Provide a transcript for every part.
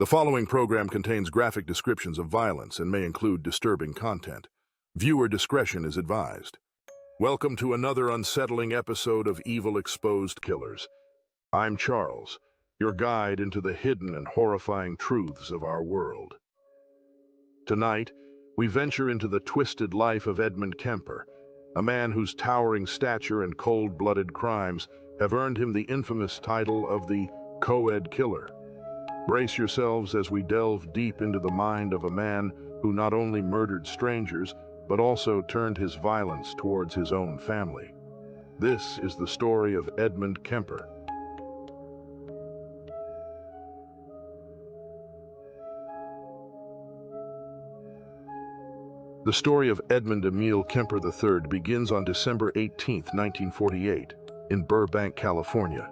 The following program contains graphic descriptions of violence and may include disturbing content. Viewer discretion is advised. Welcome to another unsettling episode of Evil Exposed Killers. I'm Charles, your guide into the hidden and horrifying truths of our world. Tonight, we venture into the twisted life of Edmund Kemper, a man whose towering stature and cold-blooded crimes have earned him the infamous title of the Coed Killer. Brace yourselves as we delve deep into the mind of a man who not only murdered strangers, but also turned his violence towards his own family. This is the story of Edmund Kemper. The story of Edmund Emil Kemper III begins on December 18, 1948, in Burbank, California.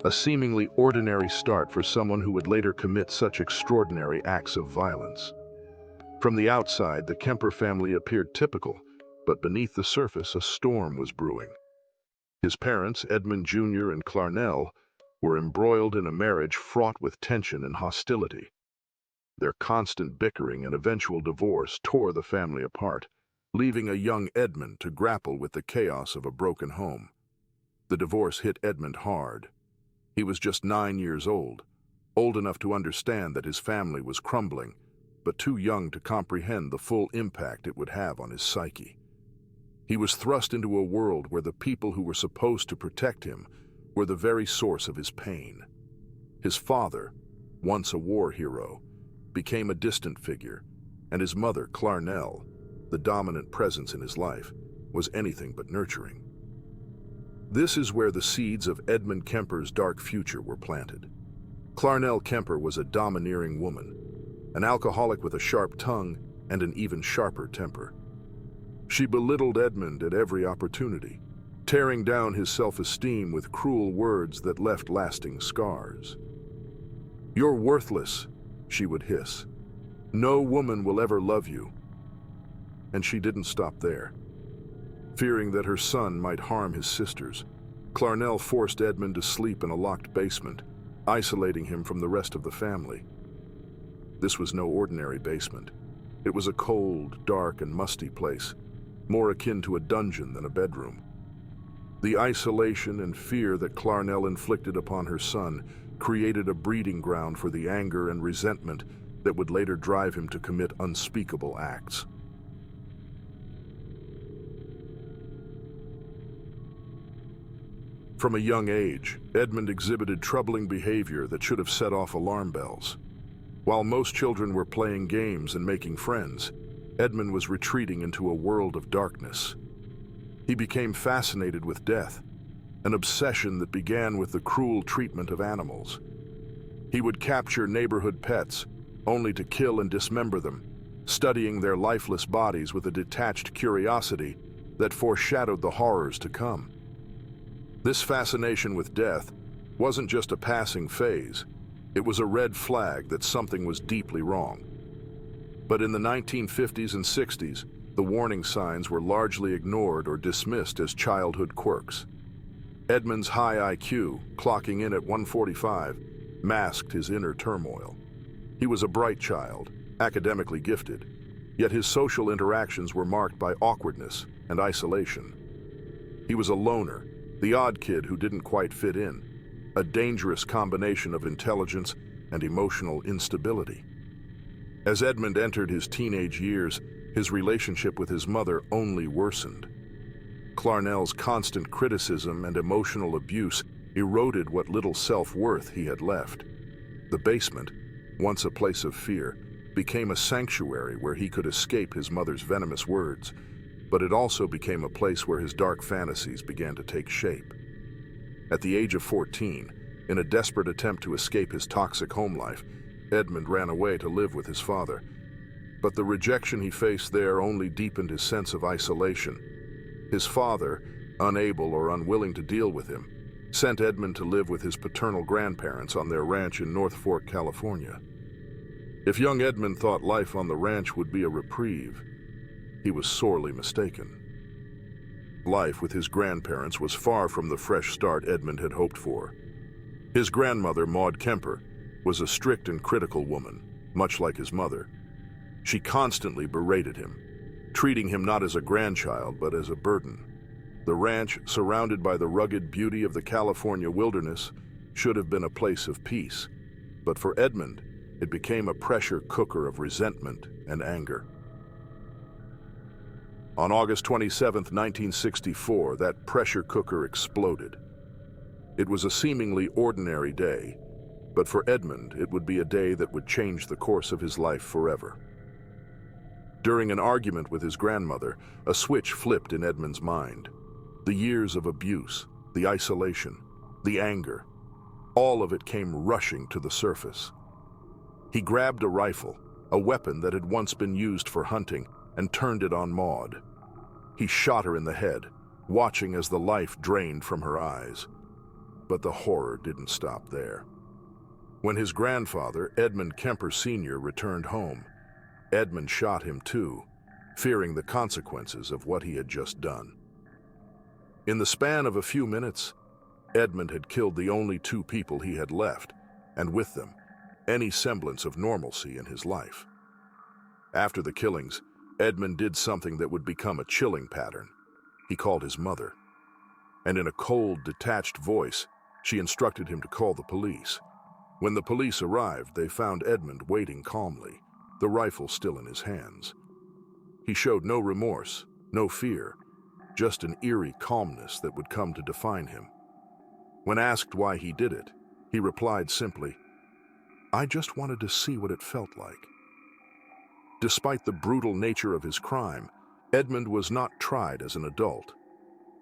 A seemingly ordinary start for someone who would later commit such extraordinary acts of violence. From the outside, the Kemper family appeared typical, but beneath the surface, a storm was brewing. His parents, Edmund Jr. and Clarnell, were embroiled in a marriage fraught with tension and hostility. Their constant bickering and eventual divorce tore the family apart, leaving a young Edmund to grapple with the chaos of a broken home. The divorce hit Edmund hard. He was just 9 years old enough to understand that his family was crumbling, but too young to comprehend the full impact it would have on his psyche. He was thrust into a world where the people who were supposed to protect him were the very source of his pain. His father, once a war hero, became a distant figure, and his mother, Clarnell, the dominant presence in his life, was anything but nurturing. This is where the seeds of Edmund Kemper's dark future were planted. Clarnell Kemper was a domineering woman, an alcoholic with a sharp tongue and an even sharper temper. She belittled Edmund at every opportunity, tearing down his self-esteem with cruel words that left lasting scars. "You're worthless," she would hiss. "No woman will ever love you." And she didn't stop there. Fearing that her son might harm his sisters, Clarnell forced Edmund to sleep in a locked basement, isolating him from the rest of the family. This was no ordinary basement. It was a cold, dark, and musty place, more akin to a dungeon than a bedroom. The isolation and fear that Clarnell inflicted upon her son created a breeding ground for the anger and resentment that would later drive him to commit unspeakable acts. From a young age, Edmund exhibited troubling behavior that should have set off alarm bells. While most children were playing games and making friends, Edmund was retreating into a world of darkness. He became fascinated with death, an obsession that began with the cruel treatment of animals. He would capture neighborhood pets, only to kill and dismember them, studying their lifeless bodies with a detached curiosity that foreshadowed the horrors to come. This fascination with death wasn't just a passing phase. It was a red flag that something was deeply wrong. But in the 1950s and 60s, the warning signs were largely ignored or dismissed as childhood quirks. Edmund's high IQ, clocking in at 145, masked his inner turmoil. He was a bright child, academically gifted, yet his social interactions were marked by awkwardness and isolation. He was a loner, the odd kid who didn't quite fit in, a dangerous combination of intelligence and emotional instability. As Edmund entered his teenage years, his relationship with his mother only worsened. Clarnell's constant criticism and emotional abuse eroded what little self-worth he had left. The basement, once a place of fear, became a sanctuary where he could escape his mother's venomous words, but it also became a place where his dark fantasies began to take shape. At the age of 14, in a desperate attempt to escape his toxic home life, Edmund ran away to live with his father. But the rejection he faced there only deepened his sense of isolation. His father, unable or unwilling to deal with him, sent Edmund to live with his paternal grandparents on their ranch in North Fork, California. If young Edmund thought life on the ranch would be a reprieve, he was sorely mistaken. Life with his grandparents was far from the fresh start Edmund had hoped for. His grandmother, Maud Kemper, was a strict and critical woman, much like his mother. She constantly berated him, treating him not as a grandchild but as a burden. The ranch, surrounded by the rugged beauty of the California wilderness, should have been a place of peace. But for Edmund, it became a pressure cooker of resentment and anger. On August 27, 1964, that pressure cooker exploded. It was a seemingly ordinary day, but for Edmund, it would be a day that would change the course of his life forever. During an argument with his grandmother, a switch flipped in Edmund's mind. The years of abuse, the isolation, the anger, all of it came rushing to the surface. He grabbed a rifle, a weapon that had once been used for hunting, and turned it on Maud. He shot her in the head, watching as the life drained from her eyes. But the horror didn't stop there. When his grandfather, Edmund Kemper Sr., returned home, Edmund shot him too, fearing the consequences of what he had just done. In the span of a few minutes, Edmund had killed the only two people he had left, and with them, any semblance of normalcy in his life. After the killings, Edmund did something that would become a chilling pattern. He called his mother, and in a cold, detached voice, she instructed him to call the police. When the police arrived, they found Edmund waiting calmly, the rifle still in his hands. He showed no remorse, no fear, just an eerie calmness that would come to define him. When asked why he did it, he replied simply, "I just wanted to see what it felt like." Despite the brutal nature of his crime, Edmund was not tried as an adult.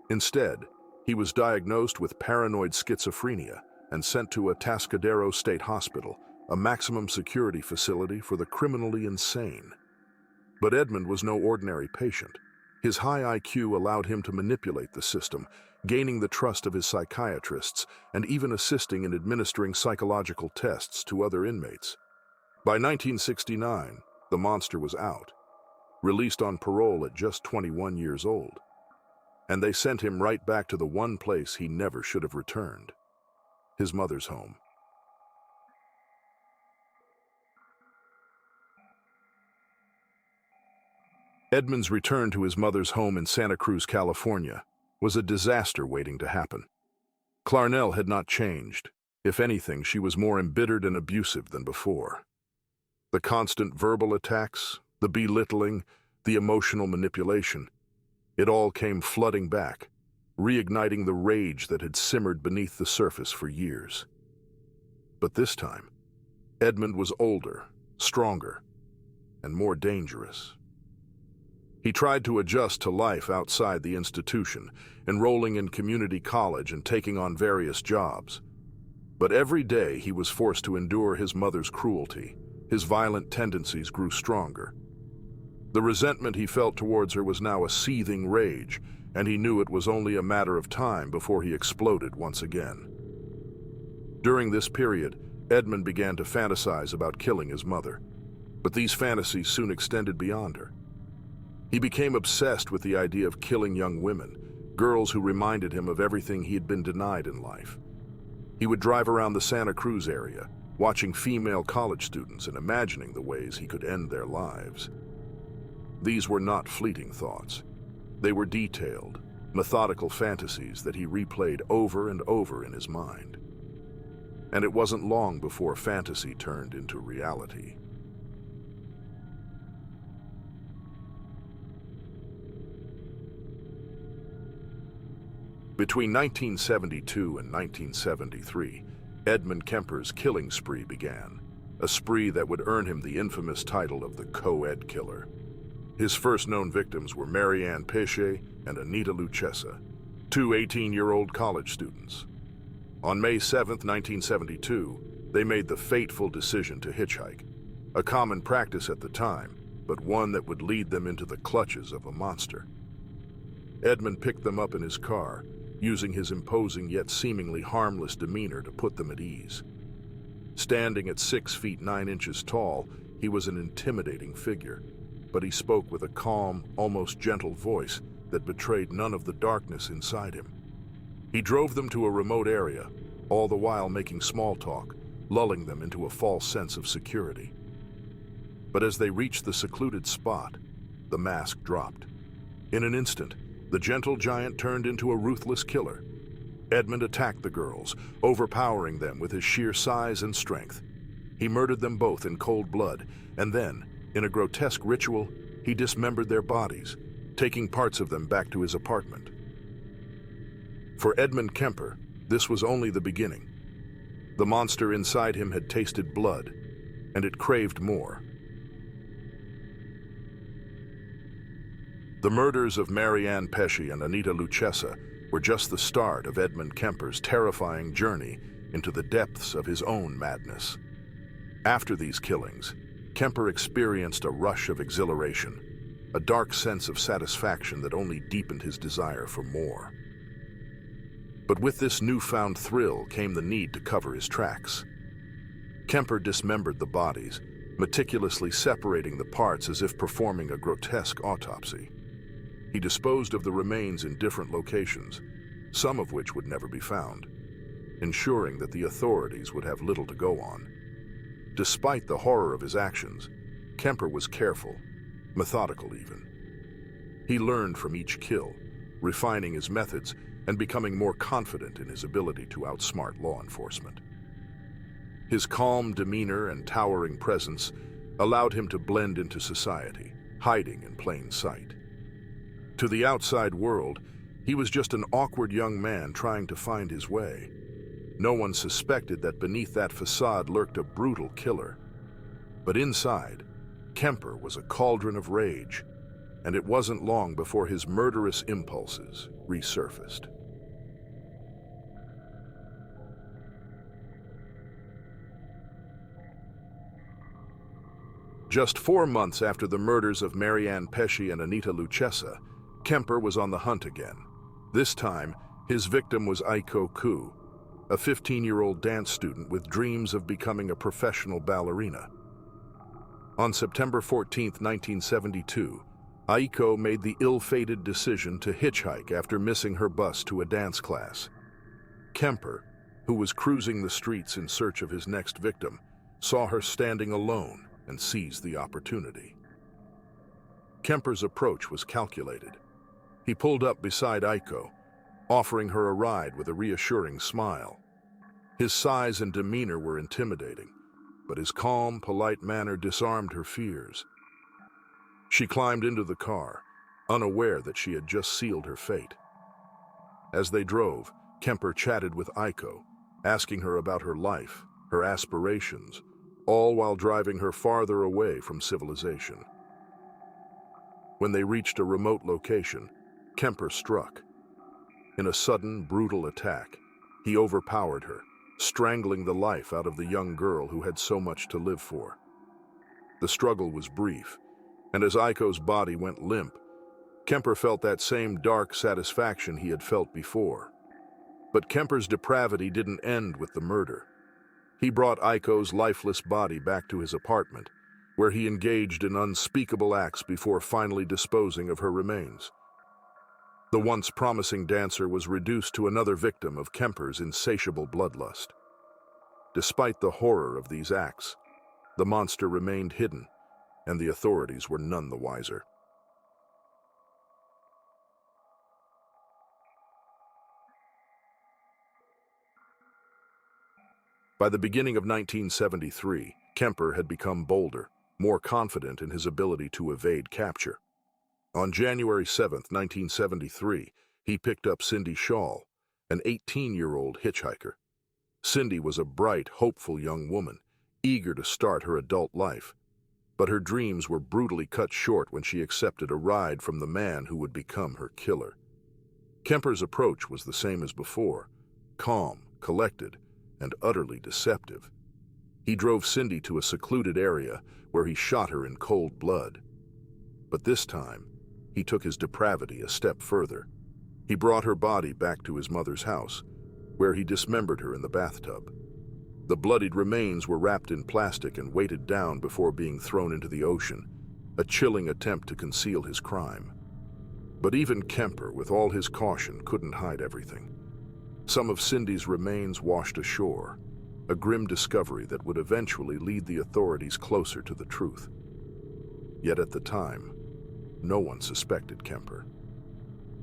Instead, he was diagnosed with paranoid schizophrenia and sent to Atascadero State Hospital, a maximum security facility for the criminally insane. But Edmund was no ordinary patient. His high IQ allowed him to manipulate the system, gaining the trust of his psychiatrists and even assisting in administering psychological tests to other inmates. By 1969, the monster was out, released on parole at just 21 years old. And they sent him right back to the one place he never should have returned, his mother's home. Edmund's return to his mother's home in Santa Cruz, California, was a disaster waiting to happen. Clarnell had not changed. If anything, she was more embittered and abusive than before. The constant verbal attacks, the belittling, the emotional manipulation, it all came flooding back, reigniting the rage that had simmered beneath the surface for years. But this time, Edmund was older, stronger, and more dangerous. He tried to adjust to life outside the institution, enrolling in community college and taking on various jobs. But every day he was forced to endure his mother's cruelty. His violent tendencies grew stronger. The resentment he felt towards her was now a seething rage, and he knew it was only a matter of time before he exploded once again. During this period, Edmund began to fantasize about killing his mother, but these fantasies soon extended beyond her. He became obsessed with the idea of killing young women, girls who reminded him of everything he had been denied in life. He would drive around the Santa Cruz area, watching female college students and imagining the ways he could end their lives. These were not fleeting thoughts. They were detailed, methodical fantasies that he replayed over and over in his mind. And it wasn't long before fantasy turned into reality. Between 1972 and 1973, Edmund Kemper's killing spree began, a spree that would earn him the infamous title of the Coed killer. His first known victims were Marianne Peche and Anita Lucchesa, two 18-year-old college students. On May 7, 1972, they made the fateful decision to hitchhike, a common practice at the time, but one that would lead them into the clutches of a monster. Edmund picked them up in his car, using his imposing yet seemingly harmless demeanor to put them at ease. Standing at 6 feet 9 inches tall, he was an intimidating figure, but he spoke with a calm, almost gentle voice that betrayed none of the darkness inside him. He drove them to a remote area, all the while making small talk, lulling them into a false sense of security. But as they reached the secluded spot, the mask dropped. In an instant, the gentle giant turned into a ruthless killer. Edmund attacked the girls, overpowering them with his sheer size and strength. He murdered them both in cold blood, and then, in a grotesque ritual, he dismembered their bodies, taking parts of them back to his apartment. For Edmund Kemper, this was only the beginning. The monster inside him had tasted blood, and it craved more. The murders of Marianne Pesce and Anita Lucchesa were just the start of Edmund Kemper's terrifying journey into the depths of his own madness. After these killings, Kemper experienced a rush of exhilaration, a dark sense of satisfaction that only deepened his desire for more. But with this newfound thrill came the need to cover his tracks. Kemper dismembered the bodies, meticulously separating the parts as if performing a grotesque autopsy. He disposed of the remains in different locations, some of which would never be found, ensuring that the authorities would have little to go on. Despite the horror of his actions, Kemper was careful, methodical even. He learned from each kill, refining his methods and becoming more confident in his ability to outsmart law enforcement. His calm demeanor and towering presence allowed him to blend into society, hiding in plain sight. To the outside world, he was just an awkward young man trying to find his way. No one suspected that beneath that facade lurked a brutal killer. But inside, Kemper was a cauldron of rage, and it wasn't long before his murderous impulses resurfaced. Just 4 months after the murders of Marianne Pesce and Anita Lucchesa, Kemper was on the hunt again. This time, his victim was Coed, a 15-year-old dance student with dreams of becoming a professional ballerina. On September 14, 1972, Aiko made the ill-fated decision to hitchhike after missing her bus to a dance class. Kemper, who was cruising the streets in search of his next victim, saw her standing alone and seized the opportunity. Kemper's approach was calculated. He pulled up beside Aiko, offering her a ride with a reassuring smile. His size and demeanor were intimidating, but his calm, polite manner disarmed her fears. She climbed into the car, unaware that she had just sealed her fate. As they drove, Kemper chatted with Aiko, asking her about her life, her aspirations, all while driving her farther away from civilization. When they reached a remote location, Kemper struck. In a sudden, brutal attack, he overpowered her, strangling the life out of the young girl who had so much to live for. The struggle was brief, and as Aiko's body went limp, Kemper felt that same dark satisfaction he had felt before. But Kemper's depravity didn't end with the murder. He brought Aiko's lifeless body back to his apartment, where he engaged in unspeakable acts before finally disposing of her remains. The once promising dancer was reduced to another victim of Kemper's insatiable bloodlust. Despite the horror of these acts, the monster remained hidden, and the authorities were none the wiser. By the beginning of 1973, Kemper had become bolder, more confident in his ability to evade capture. On January 7, 1973, he picked up Cindy Shaw, an 18-year-old hitchhiker. Cindy was a bright, hopeful young woman, eager to start her adult life. But her dreams were brutally cut short when she accepted a ride from the man who would become her killer. Kemper's approach was the same as before, calm, collected, and utterly deceptive. He drove Cindy to a secluded area where he shot her in cold blood. But this time, he took his depravity a step further. He brought her body back to his mother's house, where he dismembered her in the bathtub. The bloodied remains were wrapped in plastic and weighted down before being thrown into the ocean, a chilling attempt to conceal his crime. But even Kemper, with all his caution, couldn't hide everything. Some of Cindy's remains washed ashore, a grim discovery that would eventually lead the authorities closer to the truth. Yet at the time, no one suspected Kemper.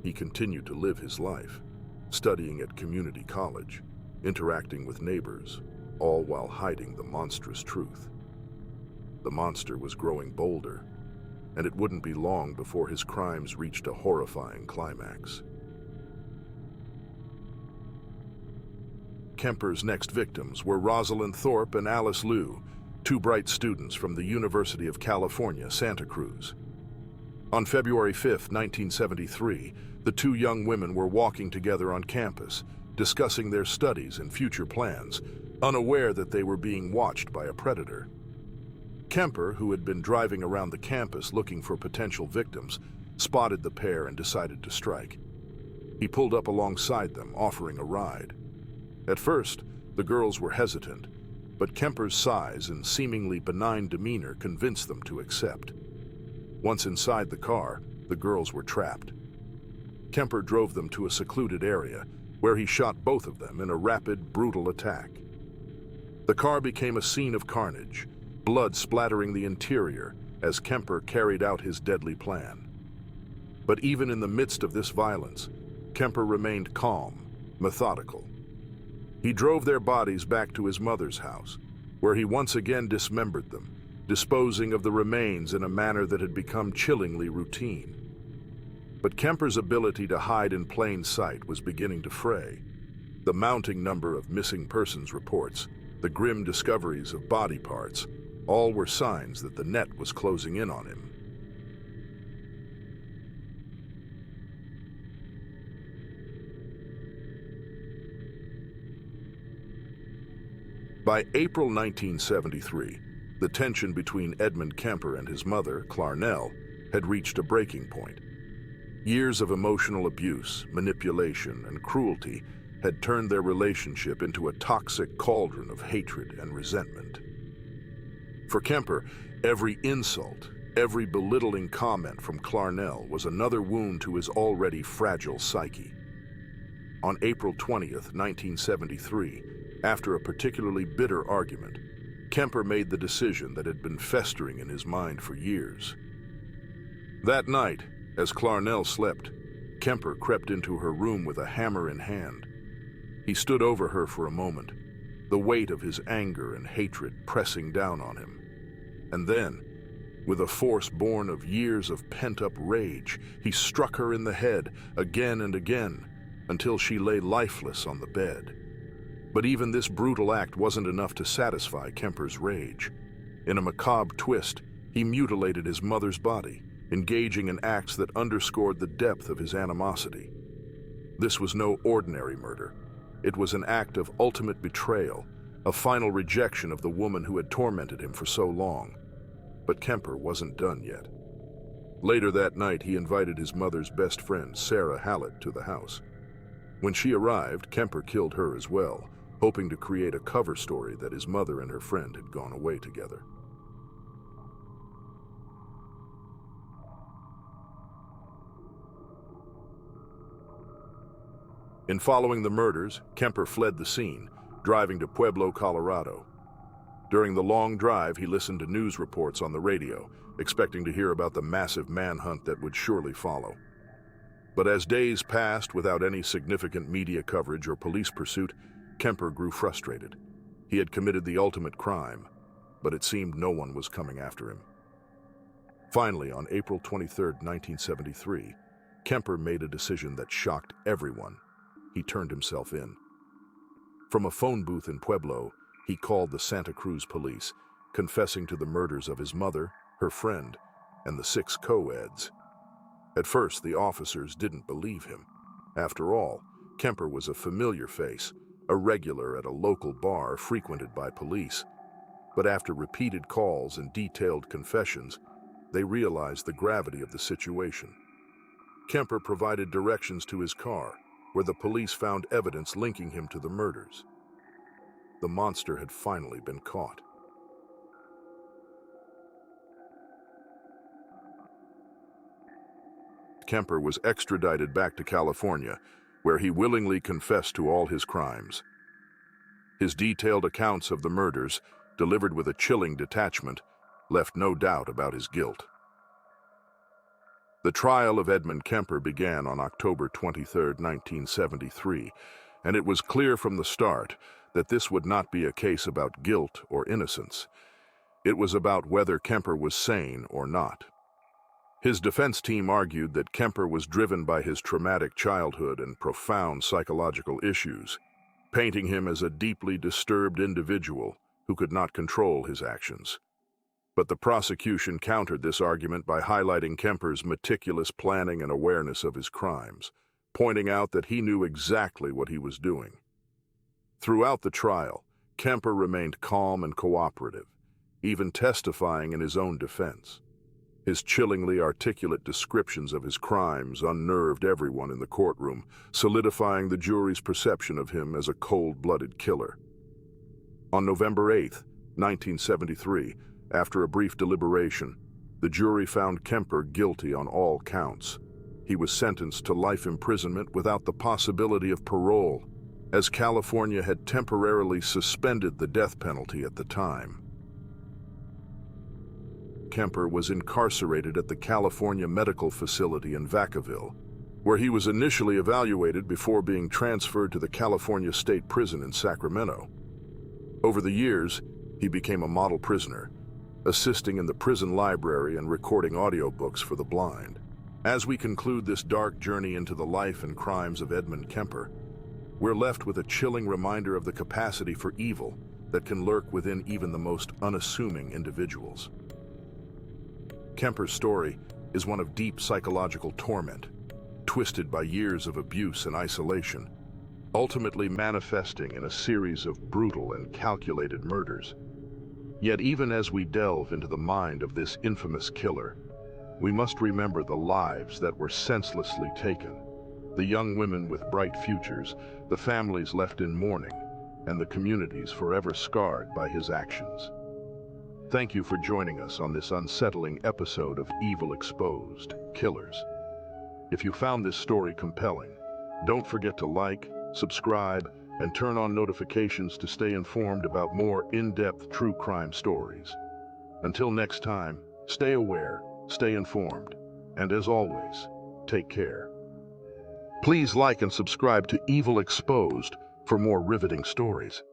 He continued to live his life, studying at community college, interacting with neighbors, all while hiding the monstrous truth. The monster was growing bolder, and it wouldn't be long before his crimes reached a horrifying climax. Kemper's next victims were Rosalind Thorpe and Alice Liu, two bright students from the University of California, Santa Cruz. On February 5, 1973, the two young women were walking together on campus, discussing their studies and future plans, unaware that they were being watched by a predator. Kemper, who had been driving around the campus looking for potential victims, spotted the pair and decided to strike. He pulled up alongside them, offering a ride. At first, the girls were hesitant, but Kemper's size and seemingly benign demeanor convinced them to accept. Once inside the car, the girls were trapped. Kemper drove them to a secluded area, where he shot both of them in a rapid, brutal attack. The car became a scene of carnage, blood splattering the interior as Kemper carried out his deadly plan. But even in the midst of this violence, Kemper remained calm, methodical. He drove their bodies back to his mother's house, where he once again dismembered them, disposing of the remains in a manner that had become chillingly routine. But Kemper's ability to hide in plain sight was beginning to fray. The mounting number of missing persons reports, the grim discoveries of body parts, all were signs that the net was closing in on him. By April 1973, the tension between Edmund Kemper and his mother, Clarnell, had reached a breaking point. Years of emotional abuse, manipulation, and cruelty had turned their relationship into a toxic cauldron of hatred and resentment. For Kemper, every insult, every belittling comment from Clarnell was another wound to his already fragile psyche. On April 20th, 1973, after a particularly bitter argument, Kemper made the decision that had been festering in his mind for years. That night, as Clarnell slept, Kemper crept into her room with a hammer in hand. He stood over her for a moment, the weight of his anger and hatred pressing down on him. And then, with a force born of years of pent-up rage, he struck her in the head again and again until she lay lifeless on the bed. But even this brutal act wasn't enough to satisfy Kemper's rage. In a macabre twist, he mutilated his mother's body, engaging in acts that underscored the depth of his animosity. This was no ordinary murder. It was an act of ultimate betrayal, a final rejection of the woman who had tormented him for so long. But Kemper wasn't done yet. Later that night, he invited his mother's best friend, Sarah Hallett, to the house. When she arrived, Kemper killed her as well, hoping to create a cover story that his mother and her friend had gone away together. In following the murders, Kemper fled the scene, driving to Pueblo, Colorado. During the long drive, he listened to news reports on the radio, expecting to hear about the massive manhunt that would surely follow. But as days passed without any significant media coverage or police pursuit, Kemper grew frustrated. He had committed the ultimate crime, but it seemed no one was coming after him. Finally, on April 23, 1973, Kemper made a decision that shocked everyone. He turned himself in. From a phone booth in Pueblo, he called the Santa Cruz police, confessing to the murders of his mother, her friend, and the 6 Coeds. At first, the officers didn't believe him. After all, Kemper was a familiar face, a regular at a local bar frequented by police. But after repeated calls and detailed confessions, they realized the gravity of the situation. Kemper provided directions to his car, where the police found evidence linking him to the murders. The monster had finally been caught. Kemper was extradited back to California, where he willingly confessed to all his crimes. His detailed accounts of the murders, delivered with a chilling detachment, left no doubt about his guilt. The trial of Edmund Kemper began on October 23, 1973, and it was clear from the start that this would not be a case about guilt or innocence. It was about whether Kemper was sane or not. His defense team argued that Kemper was driven by his traumatic childhood and profound psychological issues, painting him as a deeply disturbed individual who could not control his actions. But the prosecution countered this argument by highlighting Kemper's meticulous planning and awareness of his crimes, pointing out that he knew exactly what he was doing. Throughout the trial, Kemper remained calm and cooperative, even testifying in his own defense. His chillingly articulate descriptions of his crimes unnerved everyone in the courtroom, solidifying the jury's perception of him as a cold-blooded killer. On November 8, 1973, after a brief deliberation, the jury found Kemper guilty on all counts. He was sentenced to life imprisonment without the possibility of parole, as California had temporarily suspended the death penalty at the time. Kemper was incarcerated at the California Medical Facility in Vacaville, where he was initially evaluated before being transferred to the California State Prison in Sacramento. Over the years, he became a model prisoner, assisting in the prison library and recording audiobooks for the blind. As we conclude this dark journey into the life and crimes of Edmund Kemper, we're left with a chilling reminder of the capacity for evil that can lurk within even the most unassuming individuals. Kemper's story is one of deep psychological torment, twisted by years of abuse and isolation, ultimately manifesting in a series of brutal and calculated murders. Yet even as we delve into the mind of this infamous killer, we must remember the lives that were senselessly taken, the young women with bright futures, the families left in mourning, and the communities forever scarred by his actions. Thank you for joining us on this unsettling episode of Evil Exposed: Killers. If you found this story compelling, don't forget to like, subscribe, and turn on notifications to stay informed about more in-depth true crime stories. Until next time, stay aware, stay informed, and as always, take care. Please like and subscribe to Evil Exposed for more riveting stories.